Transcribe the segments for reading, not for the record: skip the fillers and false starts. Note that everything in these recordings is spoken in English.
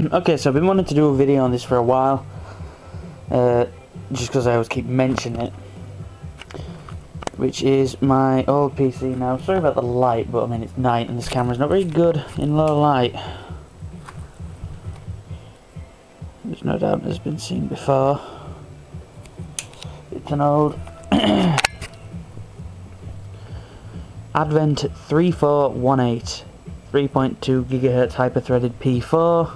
Okay, so I've been wanting to do a video on this for a while, just because I always keep mentioning it, which is my old PC. Now, sorry about the light, but I mean it's night and this camera's not very good in low light. There's no doubt it's been seen before. It's an old Advent 3418 3.2 GHz hyper-threaded P4,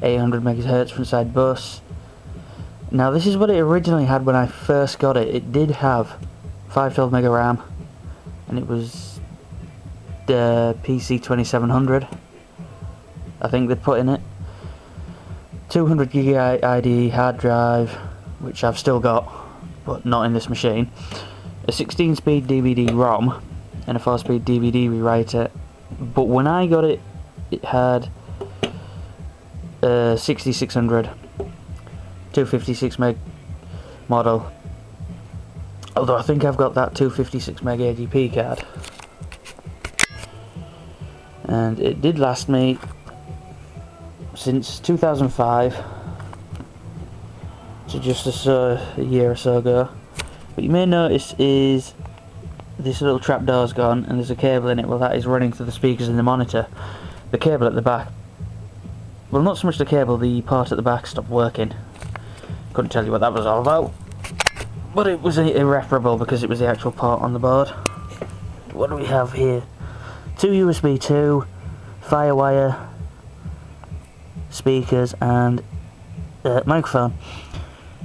800 MHz front side bus. Now this is what it originally had when I first got it. It did have 512 meg RAM, and it was the PC3200 I think they put in it. 200 gig IDE hard drive, which I've still got, but not in this machine. A 16-speed DVD ROM and a 4-speed DVD rewriter. But when I got it, it had 6600 256 meg model, although I think I've got that 256 meg AGP card, and it did last me since 2005, so just a year or so ago. What you may notice is this little trapdoor's gone and there's a cable in it. Well, that is running to the speakers in the monitor. The cable at the back, well, not so much the cable, the part at the back stopped working. Couldn't tell you what that was all about, but it was irreparable because it was the actual part on the board. What do we have here? 2 USB 2, Firewire, speakers, and microphone.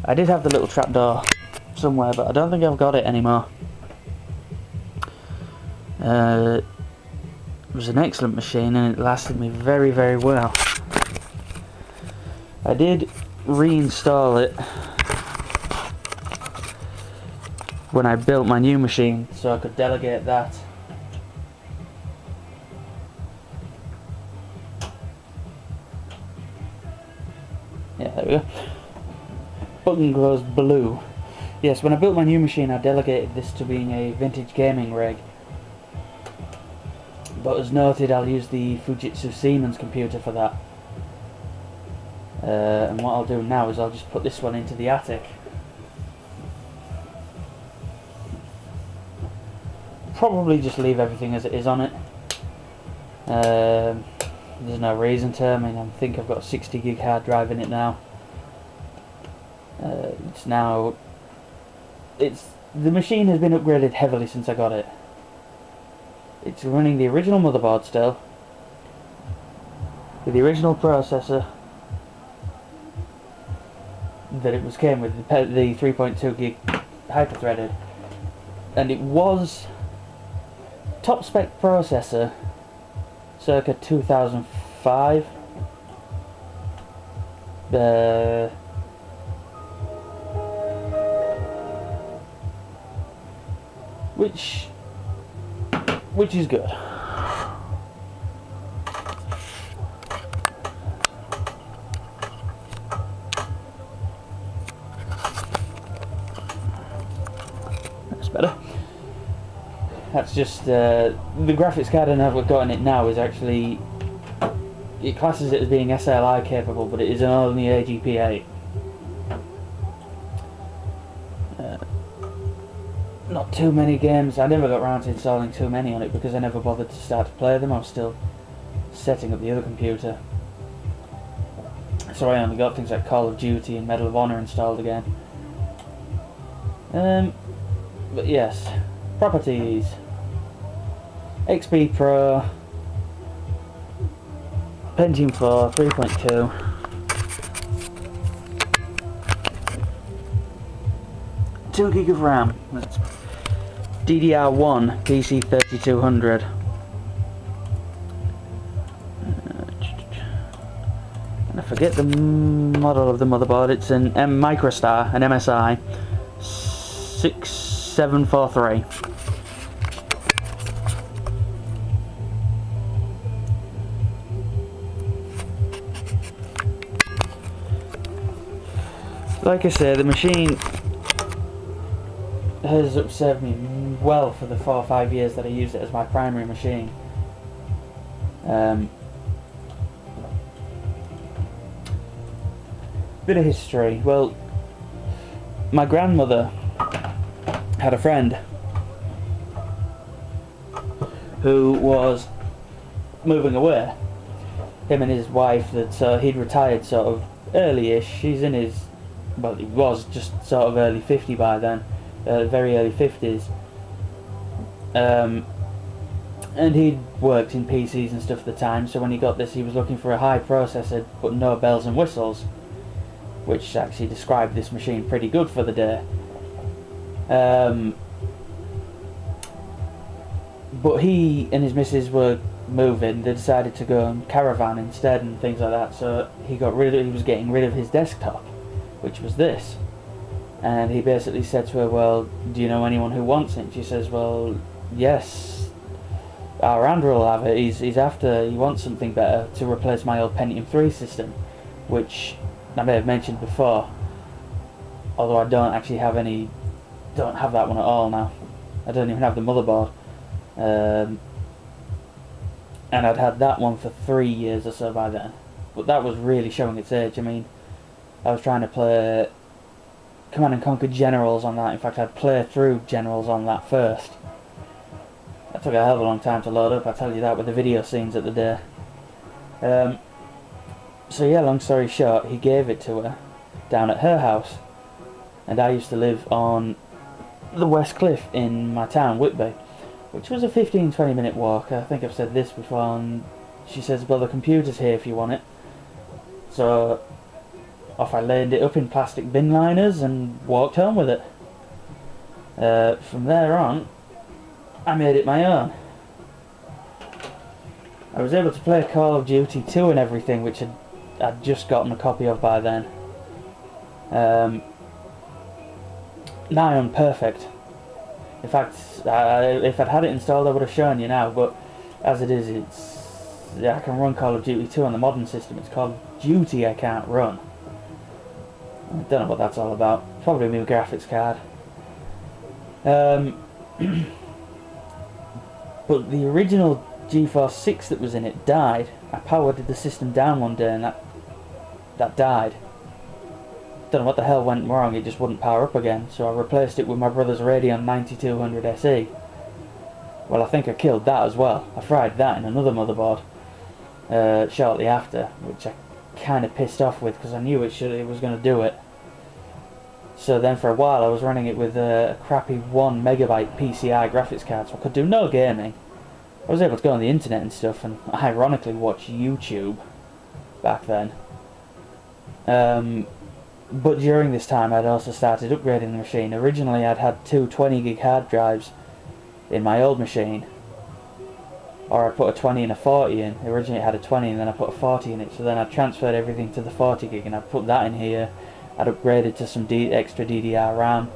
I did have the little trapdoor somewhere, but I don't think I've got it anymore. It was an excellent machine and it lasted me very, very well. I did reinstall it when I built my new machine so I could delegate that. Yeah, there we go. Button glows blue. Yes, when I built my new machine I delegated this to being a vintage gaming rig. But as noted, I'll use the Fujitsu Siemens computer for that. And what I'll do now is I'll just put this one into the attic. Probably just leave everything as it is on it. There's no reason to. I mean, I think I've got a 60 gig hard drive in it now. The machine has been upgraded heavily since I got it. It's running the original motherboard still, with the original processor that it came with, the 3.2 gig hyper-threaded, and it was top spec processor circa 2005. Which is good. That's better. That's just the graphics card I've got in it now is actually, it classes it as being SLI capable, but it is only AGP8. Not too many games. I never got around to installing too many on it because I never bothered to start to play them. I was still setting up the other computer, so I only got things like Call of Duty and Medal of Honor installed again. But yes, properties: XP Pro, Pentium 4, 3.2. 2 gig of RAM. That's DDR1 PC3200. And I forget the model of the motherboard. It's an MicroStar, an MSI 6743. Like I say, the machine has served me well for the 4 or 5 years that I used it as my primary machine. bit of history. Well, my grandmother had a friend who was moving away. Him and his wife, that he'd retired sort of early-ish. He's in his, well, he was just sort of early 50 by then, very early 50s. And he'd worked in PCs and stuff at the time, so when he got this he was looking for a high processor but no bells and whistles, which actually described this machine pretty good for the day. But he and his missus were moving. They decided to go and caravan instead and things like that, so he was getting rid of his desktop, which was this. And he basically said to her, well, do you know anyone who wants it? And she says, well, yes, our Andrew will have it. He wants something better to replace my old Pentium 3 system, which I may have mentioned before, although I don't have that one at all now. I don't even have the motherboard. And I'd had that one for 3 years or so by then, but that was really showing its age. I mean, I was trying to play Command & Conquer Generals on that. In fact, I'd play through Generals on that first. That took a hell of a long time to load up, I tell you that, with the video scenes at the day. So yeah, long story short, he gave it to her down at her house, and I used to live on the West Cliff in my town, Whitby, which was a 15-20 minute walk. I think I've said this before, and she says, well, the computer's here if you want it. So off I laid it up in plastic bin liners and walked home with it. From there on, I made it my own. I was able to play Call of Duty 2 and everything, which I'd just gotten a copy of by then. Nigh on perfect. In fact, if I'd had it installed I would have shown you now, but as it is, I can run Call of Duty 2 on the modern system. It's Call of Duty I can't run. I don't know what that's all about. Probably my graphics card. But the original Geforce 6 that was in it died. I powered the system down one day and that died. Don't know what the hell went wrong, it just wouldn't power up again, so I replaced it with my brother's Radeon 9200 SE. Well, I think I killed that as well. I fried that in another motherboard shortly after, which I kind of pissed off with because I knew it was going to do it. So then for a while I was running it with a crappy 1 megabyte PCI graphics card, so I could do no gaming. I was able to go on the internet and stuff and ironically watch YouTube back then. But during this time I'd also started upgrading the machine. Originally I'd had two 20 gig hard drives in my old machine, or I put a 20 and a 40 in. Originally it had a 20 and then I put a 40 in it, so then I transferred everything to the 40 gig and I put that in here. I'd upgraded to some extra DDR RAM,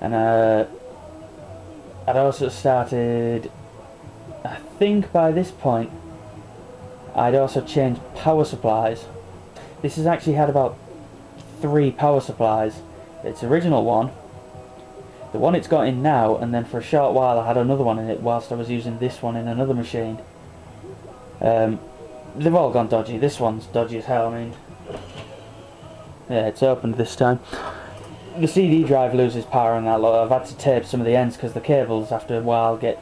and I'd also started, I think by this point I'd also changed power supplies. This has actually had about 3 power supplies. Its original one, the one it's got in now, and then for a short while I had another one in it whilst I was using this one in another machine. They've all gone dodgy. This one's dodgy as hell. I mean, yeah, it's opened this time. The CD drive loses power on that lot. I've had to tape some of the ends because the cables after a while get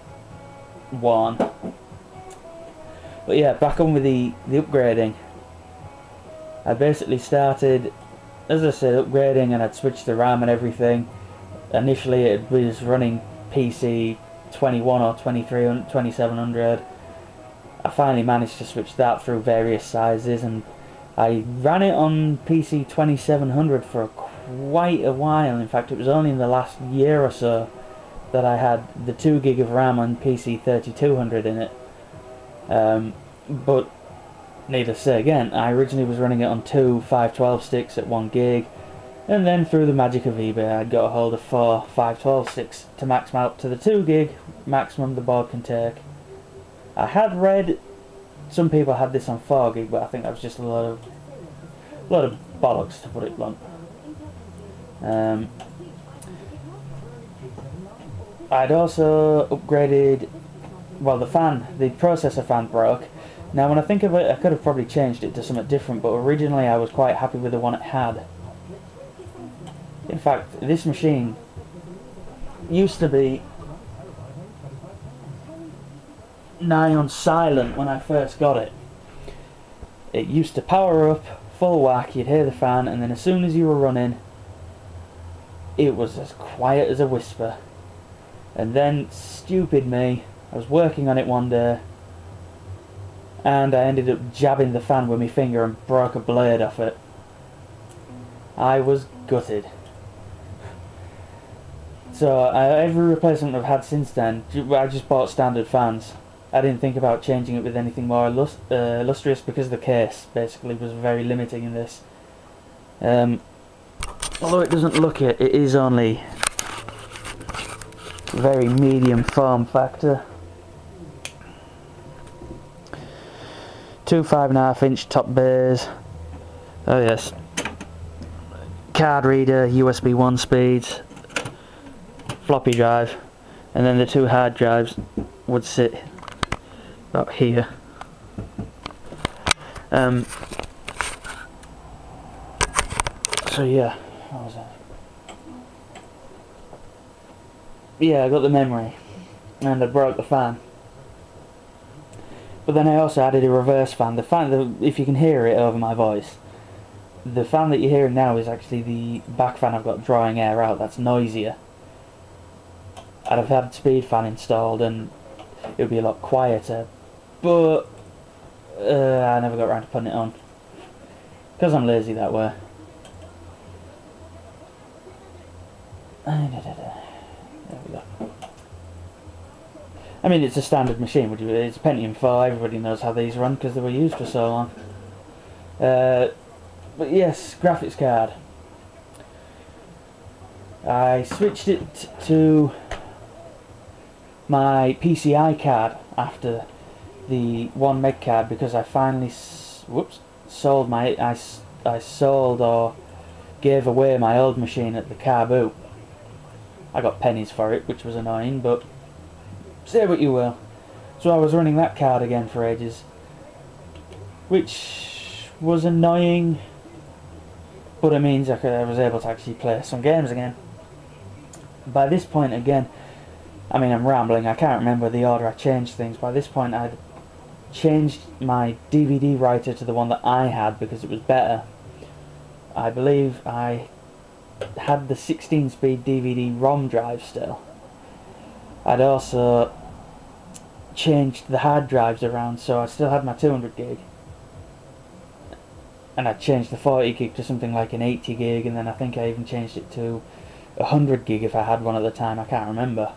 worn. But yeah, back on with the upgrading. I basically started, as I said, upgrading, and I'd switched the RAM and everything. Initially it was running PC 21 or 2300, 2700. I finally managed to switch that through various sizes, and I ran it on PC 2700 for quite a while. In fact, it was only in the last year or so that I had the 2 gig of RAM on PC 3200 in it. But needless to say, again, I originally was running it on 2 512 sticks at 1 gig, and then through the magic of eBay I got a hold of 4 512 sticks to max them out to the 2 gig maximum the board can take. I had read some people had this on 4 gig, but I think that was just a lot of bollocks, to put it blunt. I'd also upgraded, well, the processor fan broke, Now when I think of it, I could have probably changed it to something different, but originally I was quite happy with the one it had. In fact, this machine used to be nigh on silent when I first got it. It used to power up, full whack, you'd hear the fan, and then as soon as you were running, it was as quiet as a whisper. And then, stupid me, I was working on it one day, and I ended up jabbing the fan with my finger and broke a blade off it. I was gutted. So every replacement I've had since then, I just bought standard fans. I didn't think about changing it with anything more lustrous because the case basically was very limiting in this. Although it doesn't look it, it is only very medium form factor. 2 5.5-inch top bays. Oh yes. Card reader, USB 1 speeds, floppy drive, and then the 2 hard drives would sit about here. So yeah, what was that? Yeah, I got the memory, and I broke the fan. But then I also added a reverse fan. If you can hear it over my voice, the fan that you're hearing now is actually the back fan I've got drawing air out. That's noisier. And I've had speed fan installed, and it would be a lot quieter. But I never got around to putting it on because I'm lazy that way. There we go. I mean, it's a standard machine. It's Pentium 4. Everybody knows how these run because they were used for so long. But yes, graphics card. I switched it to my PCI card after the 1 meg card because I finally sold my I sold or gave away my old machine at the car boot. I got pennies for it, which was annoying, but say what you will. So I was running that card again for ages, which was annoying, but it means I was able to actually play some games again. By this point again, I mean I'm rambling, I can't remember the order I changed things. By this point I'd changed my DVD writer to the one that I had because it was better. I believe I had the 16-speed DVD ROM drive still. I'd also changed the hard drives around, so I still had my 200 gig. And I changed the 40 gig to something like an 80 gig, and then I think I even changed it to 100 gig if I had one at the time, I can't remember.